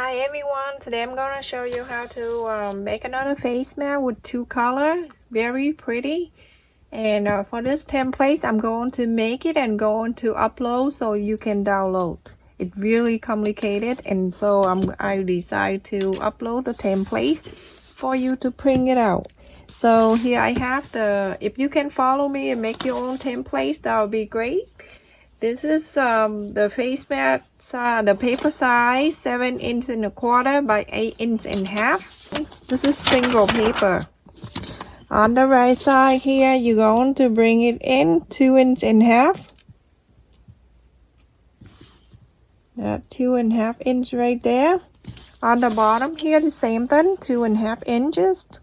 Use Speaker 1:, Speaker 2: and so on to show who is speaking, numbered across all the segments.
Speaker 1: Hi everyone, today I'm gonna show you how to make another face mask with two colors. Very pretty. And for this template, I'm going to make it and going to upload so you can download. It's really complicated, and so I decide to upload the template for you to print it out. So here I have if you can follow me and make your own templates, that would be great. This is the face mask, the paper size 7 1/4 by 8 1/2. This is single paper. On the right side here, you're going to bring it in 2 1/2. That 2 1/2 inch right there. On the bottom here, the same thing, 2 1/2 inches.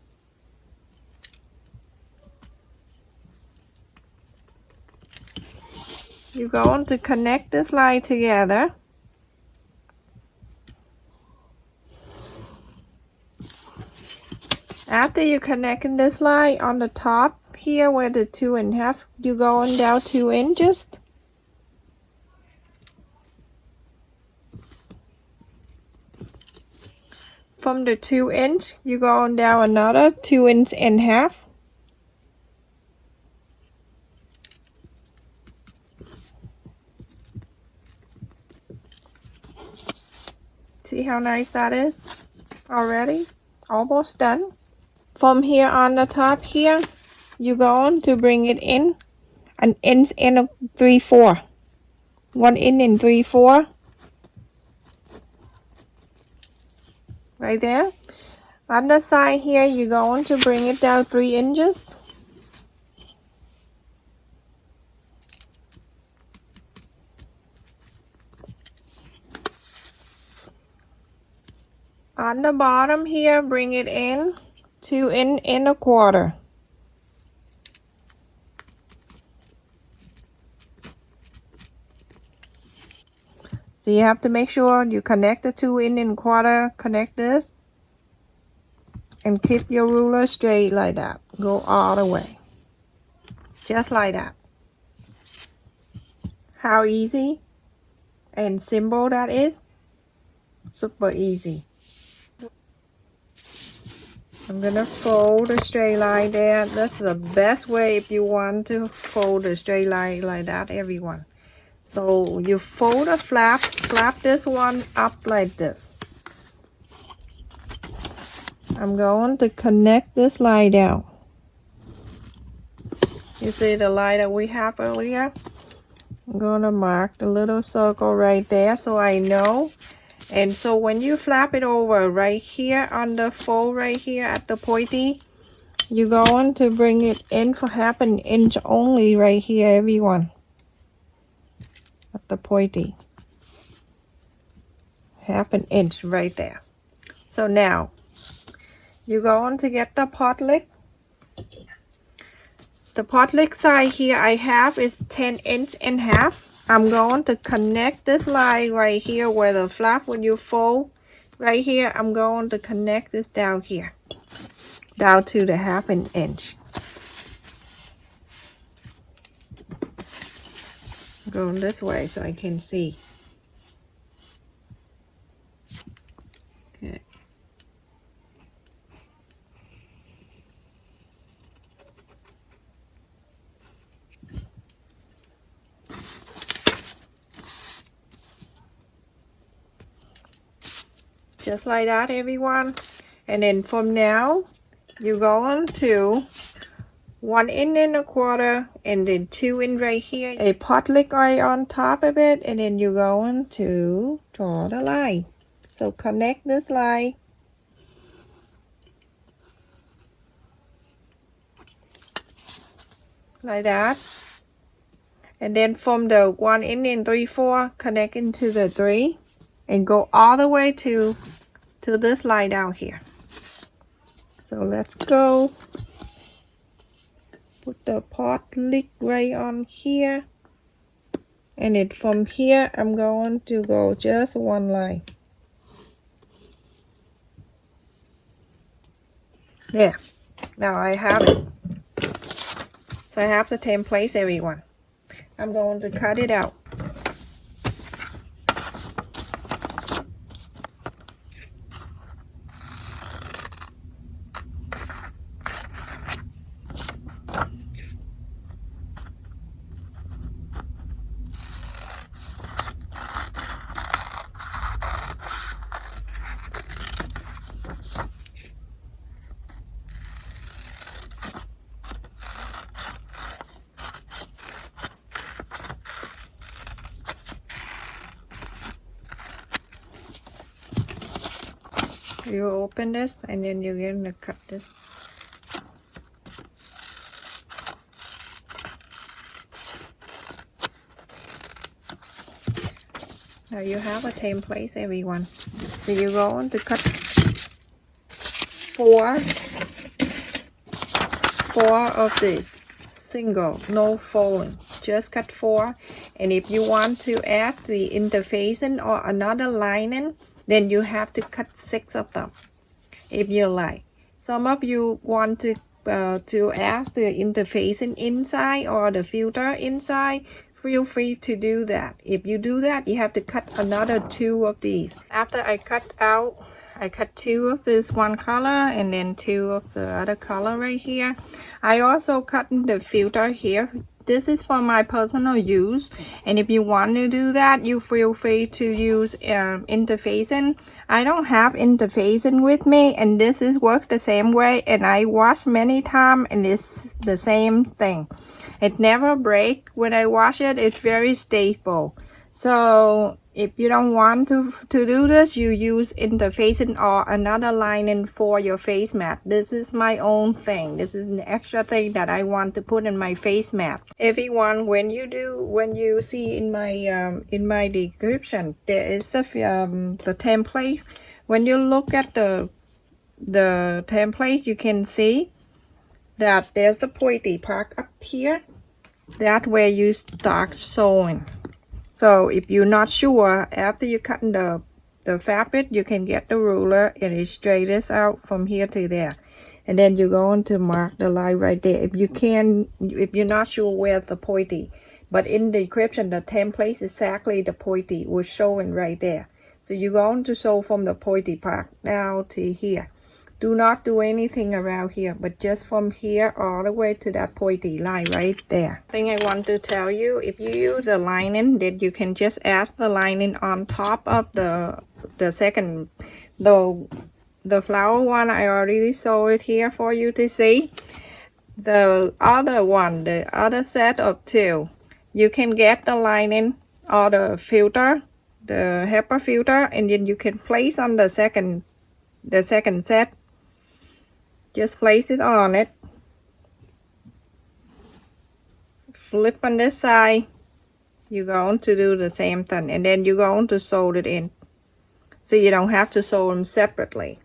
Speaker 1: You're going to connect this line together. After you connect this line on the top here where the 2 1/2, you're going down 2 inches. From the 2 inch, you're going down another 2 1/2. See how nice that is already? Almost done. From here on the top here, you're going to bring it in 1 3/4. 1 3/4. Right there. On the side here, you're going to bring it down 3 inches. On the bottom here, bring it in 2 1/4. So you have to make sure you connect the 2 1/4, connect this, and keep your ruler straight like that. Go all the way. Just like that. How easy and simple that is. Super easy. I'm gonna fold a straight line there. That's the best way if you want to fold a straight line like that, everyone. So you fold a flap this one up like this. I'm going to connect this line down. You see the line that we have earlier? I'm gonna mark the little circle right there so I know. And so when you flap it over right here on the fold right here at the pointy, you're going to bring it in for 1/2 inch only right here, everyone. At the pointy. 1/2 inch right there. So now, you're going to get the pot lick. The pot lick side here I have is 10 1/2. I'm going to connect this line right here where the flap when you fold right here. I'm going to connect this down here, down to the 1/2 inch. Going this way so I can see. Okay. Just like that, everyone. And then from now, you're going to 1 1/4 and then 2 in right here. A pot lick right on top of it, and then you're going to draw the line. So connect this line. Like that. And then from the 1 3/4, connect into the 3 and go all the way to this line down here. So let's go. Put the pot lick right on here. And then from here, I'm going to go just one line. There. Now I have it. So I have the template, everyone. I'm going to cut it out. You open this and then you're going to cut this. Now you have a template, everyone. So you're going to cut four of these single, no folding, just cut 4. And if you want to add the interfacing or another lining, then you have to cut 6 of them if you like. Some of you want to add the interfacing inside or the filter inside, feel free to do that. If you do that, you have to cut another 2 of these. After I cut 2 of this one color and then 2 of the other color right here. I also cut the filter here. This is for my personal use, and if you want to do that, you feel free to use interfacing. I don't have interfacing with me, and this is work the same way, and I wash many times and it's the same thing. It never break when I wash it. It's very stable. So if you don't want to do this, you use interfacing or another lining for your face mat. This is my own thing. This is an extra thing that I want to put in my face mat. Everyone, when you see in my description, there is the template. When you look at the template, you can see that there's a pointy part up here. That where you start sewing. So if you're not sure, after you cut the fabric, you can get the ruler and it straightens out from here to there. And then you're going to mark the line right there. If you're not sure where's the pointy. But in the description, the template, exactly the pointy was showing right there. So you're going to sew from the pointy part down to here. Do not do anything around here, but just from here all the way to that pointy line right there. Thing I want to tell you, if you use the lining, then you can just add the lining on top of the second, the flower one. I already sewed it here for you to see. The other one, the other set of 2, you can get the lining or the filter, the HEPA filter, and then you can place on the second set. Just place it on it, flip on this side, you're going to do the same thing, and then you're going to sew it in, so you don't have to sew them separately.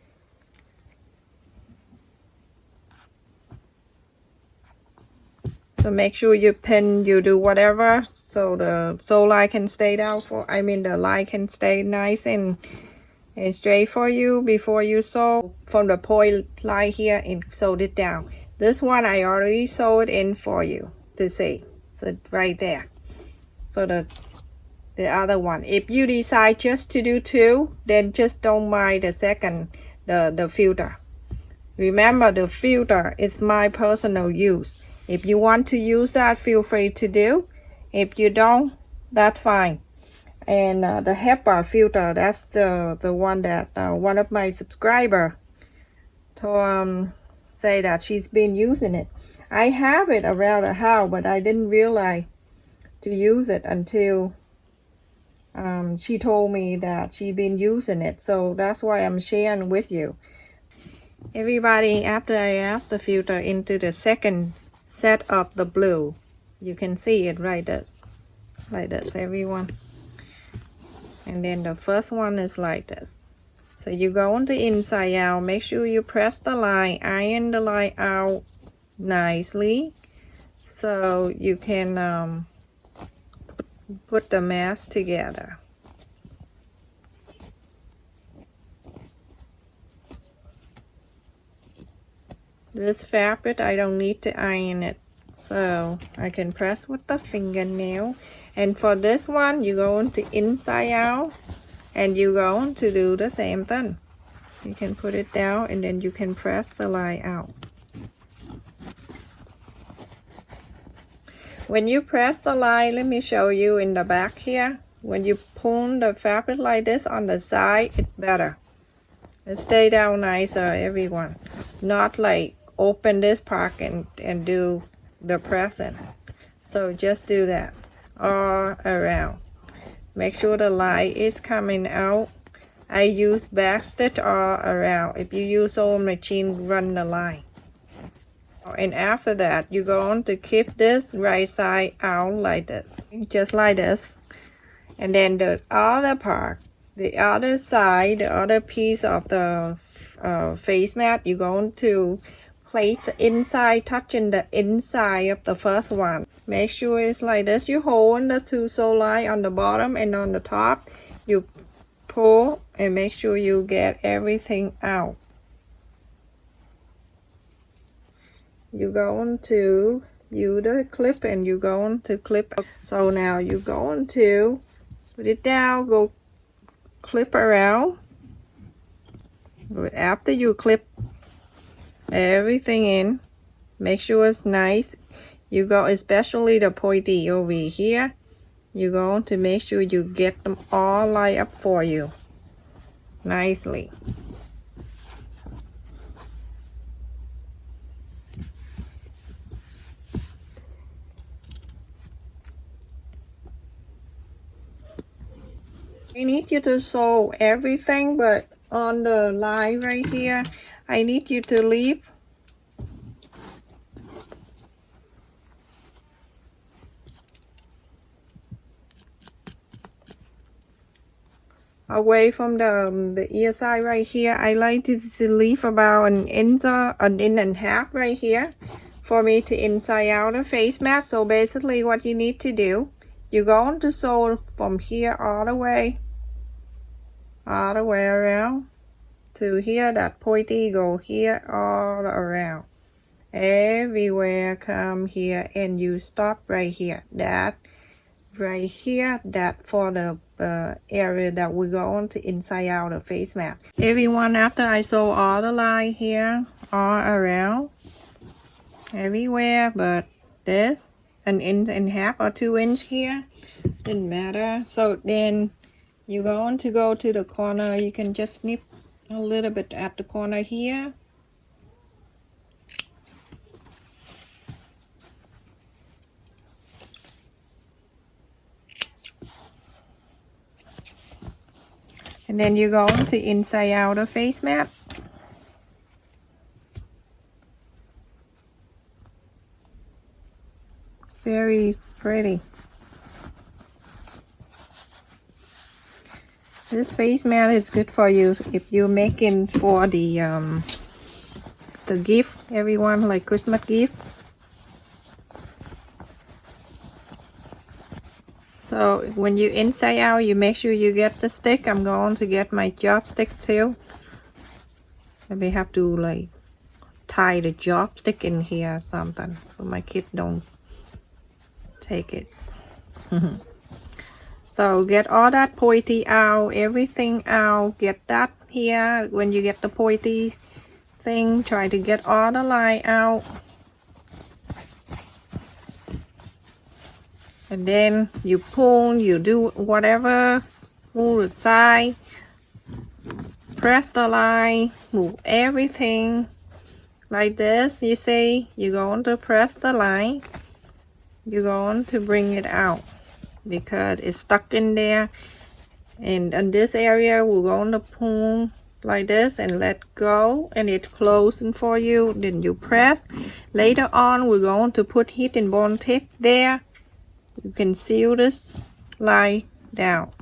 Speaker 1: So make sure you pin, you do whatever, so the sew line can stay down the line can stay nice and straight for you before you sew from the point line here and sew it down. This one I already sewed in for you to see. So right there. So that's the other one. If you decide just to do 2, then just don't mind the second, the filter. Remember, the filter is my personal use. If you want to use that, feel free to do. If you don't, that's fine. And the HEPA filter, that's the one that one of my subscribers say that she's been using it. I have it around the house, but I didn't realize to use it until she told me that she's been using it. So that's why I'm sharing with you. Everybody, after I add the filter into the second set of the blue, you can see it like this, everyone. And then the first one is like this. So you go on the inside out, make sure you press the line, iron the line out nicely, so you can put the mask together. This fabric, I don't need to iron it, so I can press with the fingernail. And for this one, you go into inside out, and you're going to do the same thing. You can put it down, and then you can press the line out. When you press the line, let me show you in the back here. When you pull the fabric like this on the side, it's better. It stay down nicer, everyone. Not like open this part and do the pressing. So just do that all around. Make sure the line is coming out I use back stitch all around. If you use sewing machine, run the line. And after that, you're going to keep this right side out like this, just like this. And then the other part, the other side, the other piece of the face mat, you're going to place the inside, touching the inside of the first one. Make sure it's like this. You hold the two sew line on the bottom and on the top. You pull and make sure you get everything out. You're going to use the clip and you're going to clip. So now you're going to put it down, go clip around. After you clip everything in, make sure it's nice. You go, especially the pointy over here, you're going to make sure you get them all lined up for you nicely. I need you to sew everything, but on the line right here, I need you to leave away from the ear side right here. I like to leave about an inch and a half right here for me to inside out the face mat. So basically what you need to do, you're going to sew from here all the way around to here. That pointy go here all around, everywhere, come here, and you stop right here. That right here, that for the area that we're going to inside out the face mat. Everyone, after I sew all the line here all around everywhere, but this an inch and a half or 2 inch here, didn't matter. So then you're going to go to the corner. You can just snip a little bit at the corner here. And then you're going to inside out the face mat. Very pretty. This face mat is good for you if you're making for the gift, everyone, like Christmas gift. So when you inside out, you make sure you get the stick. I'm going to get my job stick too. I may have to like tie the job stick in here or something so my kid don't take it. So get all that pointy out, everything out, get that here. When you get the pointy thing, try to get all the line out. And then you pull, you do whatever, move the side, press the line, move everything like this. You see, you're going to press the line, you're going to bring it out because it's stuck in there. And in this area, we're going to pull like this and let go, and it's closing for you. Then you press. Later on, we're going to put heat and bond tape there. You can seal this line down.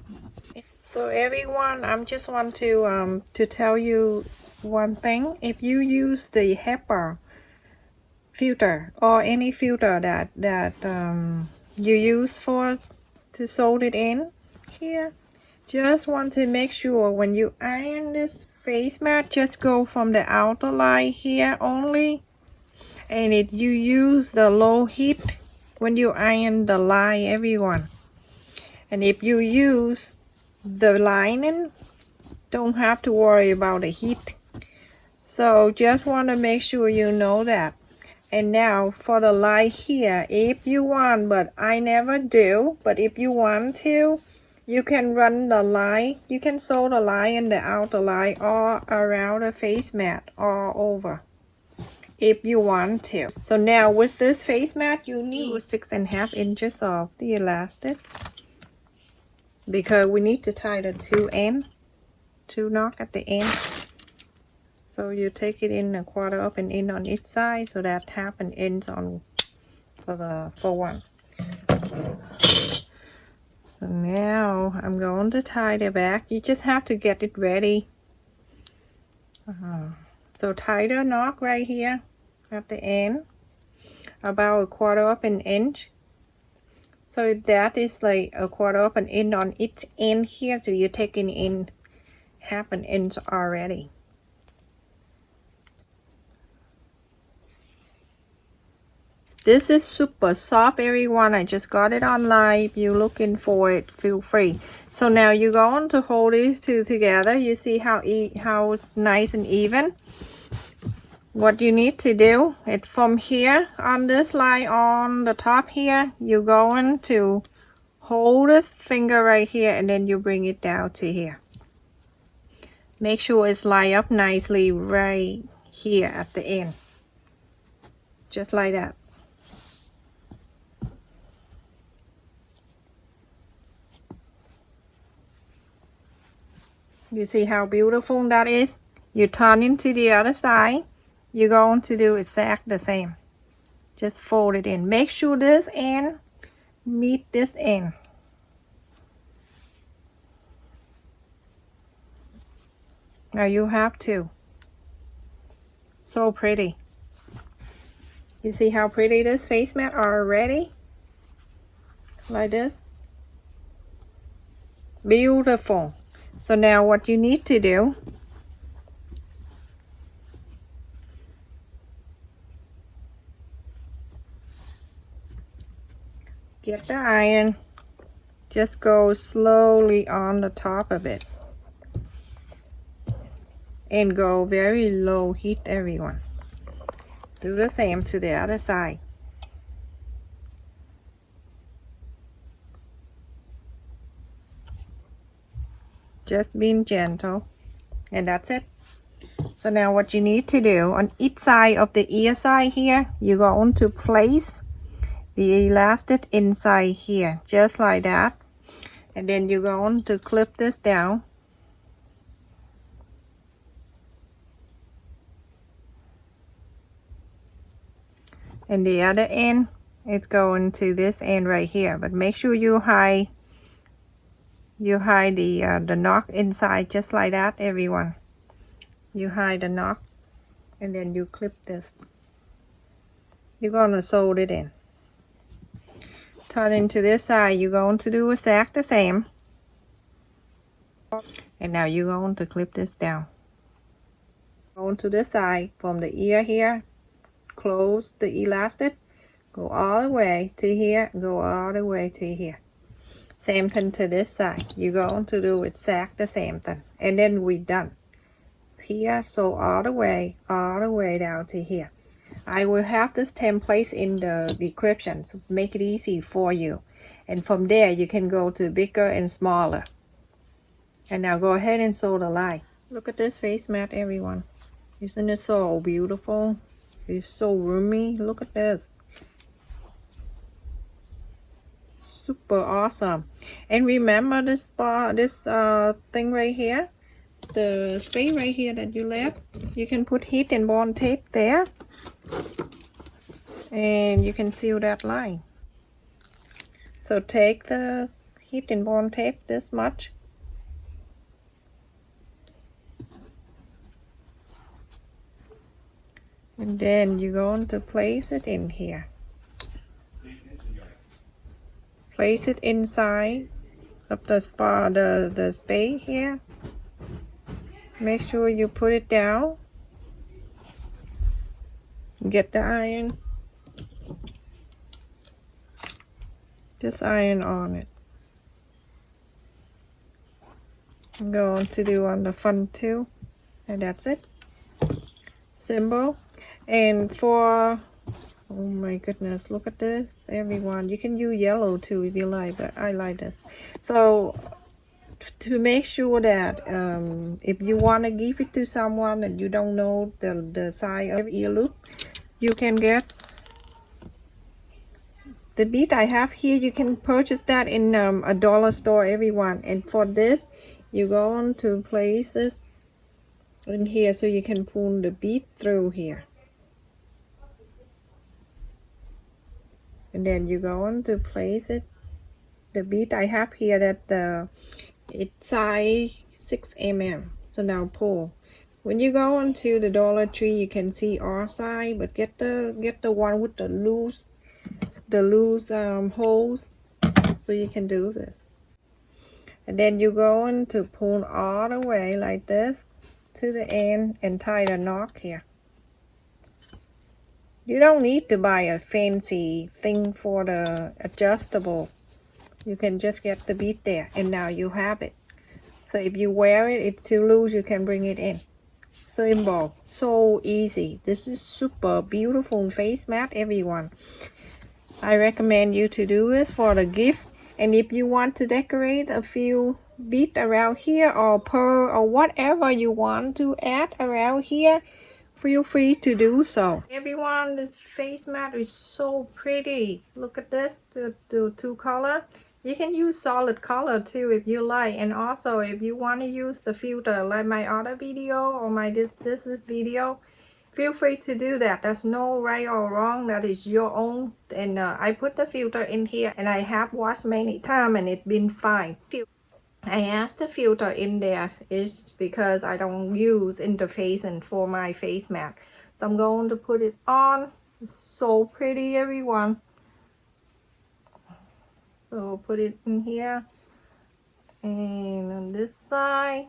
Speaker 1: So everyone, I just want to tell you one thing. If you use the HEPA filter or any filter that you use for to sew it in here, just want to make sure when you iron this face mat, just go from the outer line here only, and if you use the low heat when you iron the line, everyone. And if you use the lining, don't have to worry about the heat. So just want to make sure you know that. And now for the line here, if you want, but I never do, but if you want to, you can run the line, you can sew the line and the outer line all around the face mat, all over, if you want to. So now with this face mat, you need 6.5 inches of the elastic, because we need to tie the two ends 2 knots at the end. So you take it in a quarter up and in on each side, so that half and ends on for one. So now I'm going to tie the back. You just have to get it ready. So tie the knot right here at the end, about a quarter up an inch. So that is like a quarter up an inch on each end here. So you're taking in half an inch already. This is super soft, everyone. I just got it online. If you're looking for it, feel free. So now you're going to hold these two together. You see how it's nice and even. What you need to do is from here on this line on the top here, you're going to hold this finger right here and then you bring it down to here. Make sure it's lined up nicely right here at the end. Just like that. You see how beautiful that is? You turn into the other side. You're going to do exactly the same. Just fold it in. Make sure this end meet this end. Now you have to. So pretty. You see how pretty this face mat are already? Like this. Beautiful. So now what you need to do, get the iron, just go slowly on the top of it and go very low heat, everyone. Do the same to the other side. Just being gentle, and that's it. So now what you need to do on each side of the ear side here, you're going to place the elastic inside here, just like that, and then you're going to clip this down. And the other end is going to this end right here, but make sure you hide the knot inside, just like that, everyone. You hide the knot and then you clip this. You're going to sew it in. Turn into this side. You're going to do exactly the same. And now you're going to clip this down. Go to this side from the ear here. Close the elastic. Go all the way to here. Go all the way to here. Same thing to this side. You're going to do exactly the same thing. And then we're done. Here, so all the way down to here. I will have this template in the description to make it easy for you. And from there, you can go to bigger and smaller. And now go ahead and sew the line. Look at this face mat, everyone. Isn't it so beautiful? It's so roomy. Look at this. Super awesome. And remember this thing right here, the space right here that you left, you can put heat and bond tape there and you can seal that line. So take the heat and bond tape this much and then you're going to place it in here. Place it inside of the space here. Make sure you put it down. Get the iron. Just iron on it. I'm going to do on the front too. And that's it. Simple. And for, oh my goodness, look at this, everyone. You can use yellow too if you like, but I like this. So to make sure that if you want to give it to someone and you don't know the size of ear loop, you can get the bead I have here. You can purchase that in a dollar store, everyone. And for this, you're going to place this in here so you can pull the bead through here. And then you're going to place it, the bead I have here that it's size 6 mm. So now pull. When you go into the Dollar Tree, you can see our side, but get the one with the loose holes, so you can do this. And then you're going to pull all the way like this to the end and tie the knot here. You don't need to buy a fancy thing for the adjustable. You can just get the bead there, and now you have it. So if you wear it, it's too loose, you can bring it in. Simple, so easy. This is super beautiful face mat, everyone. I recommend you to do this for the gift. And if you want to decorate a few beads around here or pearl or whatever you want to add around here, feel free to do so. Everyone, this face mat is so pretty. Look at this, the two color. You can use solid color too if you like. And also if you want to use the filter like my other video or my this video, feel free to do that. There's no right or wrong. That is your own. And I put the filter in here and I have washed many times and it's been fine. I asked the filter in there is because I don't use interfacing for my face mat. So I'm going to put it on. It's so pretty, everyone. So put it in here. And on this side.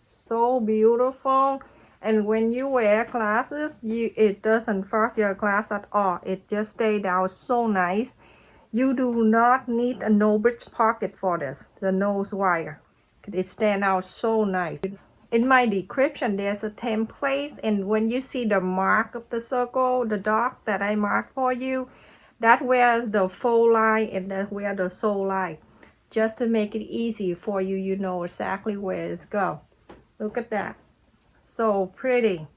Speaker 1: So beautiful. And when you wear glasses, it doesn't fog your glass at all. It just stays down so nice. You do not need a no bridge pocket for this, the nose wire. It stands out so nice. In my description, there's a template, and when you see the mark of the circle, the dots that I marked for you, that's where the fold line and that's where the sole line. Just to make it easy for you, you know exactly where it's go. Look at that. So pretty.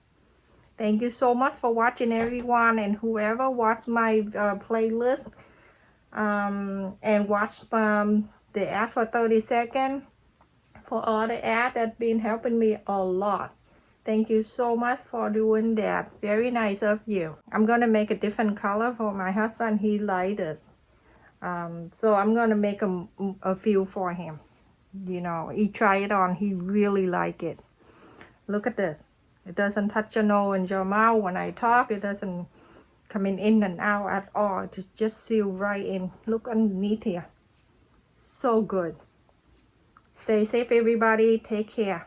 Speaker 1: Thank you so much for watching, everyone, and whoever watched my playlist and watched the ad for 30 seconds. For all the ad, that's been helping me a lot. Thank you so much for doing that. Very nice of you. I'm gonna make a different color for my husband. He liked it. So I'm gonna make a few for him. You know, he tried it on. He really liked it. Look at this. It doesn't touch your nose and your mouth when I talk. It doesn't come in and out at all. It's just sealed right in. Look underneath here. So good. Stay safe, everybody. Take care.